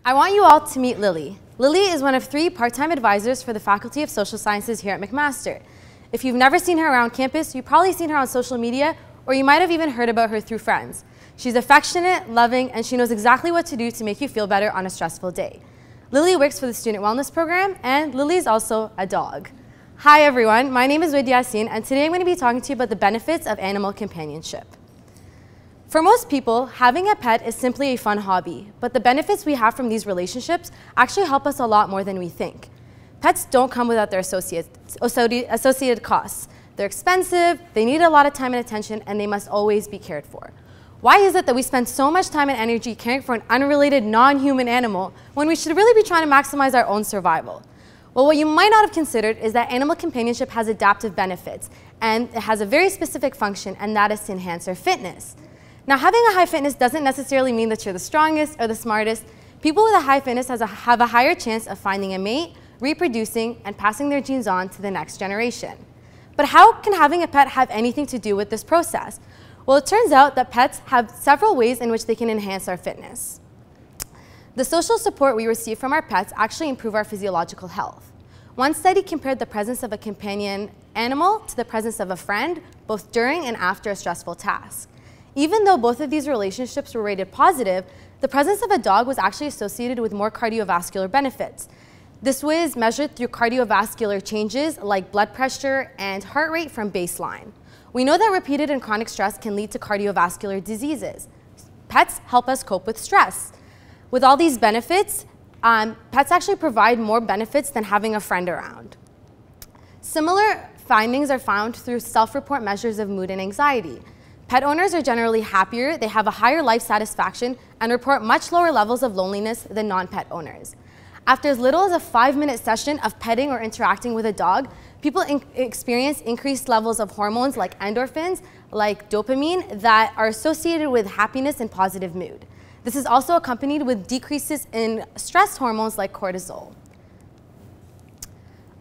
I want you all to meet Lily. Lily is one of 3 part-time advisors for the Faculty of Social Sciences here at McMaster. If you've never seen her around campus, you've probably seen her on social media, or you might have even heard about her through friends. She's affectionate, loving, and she knows exactly what to do to make you feel better on a stressful day. Lily works for the Student Wellness Program, and Lily is also a dog. Hi everyone, my name is Wid Yaseen, and today I'm going to be talking to you about the benefits of animal companionship. For most people, having a pet is simply a fun hobby, but the benefits we have from these relationships actually help us a lot more than we think. Pets don't come without their associated costs. They're expensive, they need a lot of time and attention, and they must always be cared for. Why is it that we spend so much time and energy caring for an unrelated, non-human animal when we should really be trying to maximize our own survival? Well, what you might not have considered is that animal companionship has adaptive benefits, and it has a very specific function, and that is to enhance our fitness. Now, having a high fitness doesn't necessarily mean that you're the strongest or the smartest. People with a high fitness have a higher chance of finding a mate, reproducing, and passing their genes on to the next generation. But how can having a pet have anything to do with this process? Well, it turns out that pets have several ways in which they can enhance our fitness. The social support we receive from our pets actually improve our physiological health. One study compared the presence of a companion animal to the presence of a friend, both during and after a stressful task. Even though both of these relationships were rated positive, the presence of a dog was actually associated with more cardiovascular benefits. This was measured through cardiovascular changes like blood pressure and heart rate from baseline. We know that repeated and chronic stress can lead to cardiovascular diseases. Pets help us cope with stress. With all these benefits, pets actually provide more benefits than having a friend around. Similar findings are found through self-report measures of mood and anxiety. Pet owners are generally happier, they have a higher life satisfaction, and report much lower levels of loneliness than non-pet owners. After as little as a 5-minute session of petting or interacting with a dog, people experience increased levels of hormones like endorphins, like dopamine, that are associated with happiness and positive mood. This is also accompanied with decreases in stress hormones like cortisol.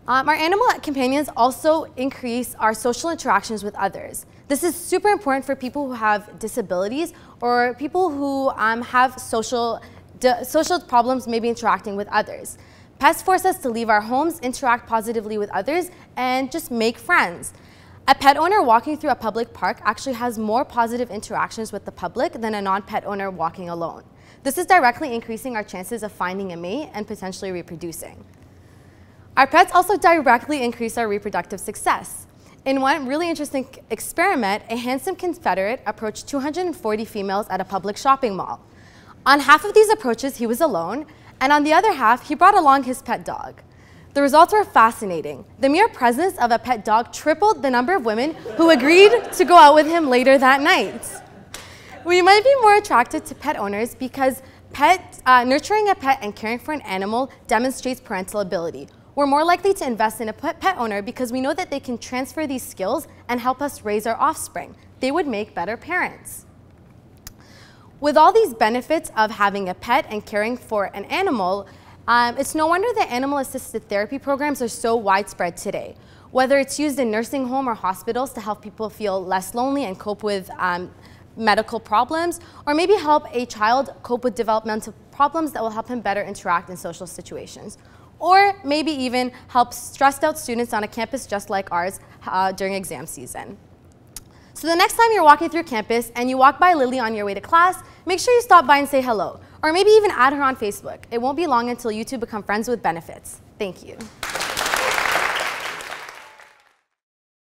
Our animal companions also increase our social interactions with others. This is super important for people who have disabilities or people who have social problems, maybe interacting with others. Pets force us to leave our homes, interact positively with others, and just make friends. A pet owner walking through a public park actually has more positive interactions with the public than a non-pet owner walking alone. This is directly increasing our chances of finding a mate and potentially reproducing. Our pets also directly increase our reproductive success. In one really interesting experiment, a handsome Confederate approached 240 females at a public shopping mall. On half of these approaches, he was alone, and on the other half, he brought along his pet dog. The results were fascinating. The mere presence of a pet dog tripled the number of women who agreed to go out with him later that night. We might be more attracted to pet owners because nurturing a pet and caring for an animal demonstrates parental ability. We're more likely to invest in a pet owner because we know that they can transfer these skills and help us raise our offspring. They would make better parents. With all these benefits of having a pet and caring for an animal, it's no wonder that animal-assisted therapy programs are so widespread today. Whether it's used in nursing home or hospitals to help people feel less lonely and cope with medical problems, or maybe help a child cope with developmental problems that will help him better interact in social situations. Or maybe even help stressed out students on a campus just like ours during exam season. So the next time you're walking through campus and you walk by Lily on your way to class, make sure you stop by and say hello, or maybe even add her on Facebook. It won't be long until you two become friends with benefits. Thank you.